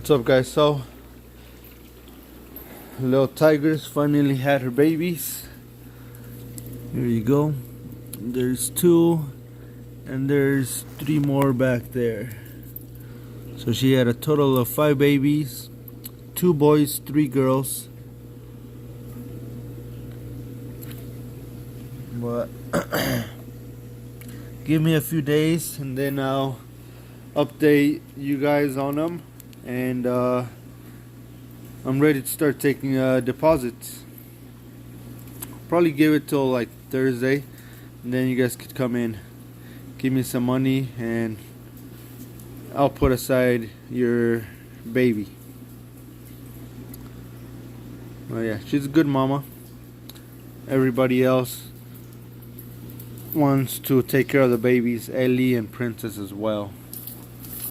What's up, guys? So, little Tigress finally had her babies. Here you go. There's two, and there's three more back there. So she had a total of 5 babies, 2 boys, 3 girls. But give me a few days, and then I'll update you guys on them. And I'm ready to start taking deposits. Probably give it till like Thursday, and then you guys could come in, give me some money, and I'll put aside your baby. Oh yeah, she's a good mama. Everybody else wants to take care of the babies, Ellie and Princess as well.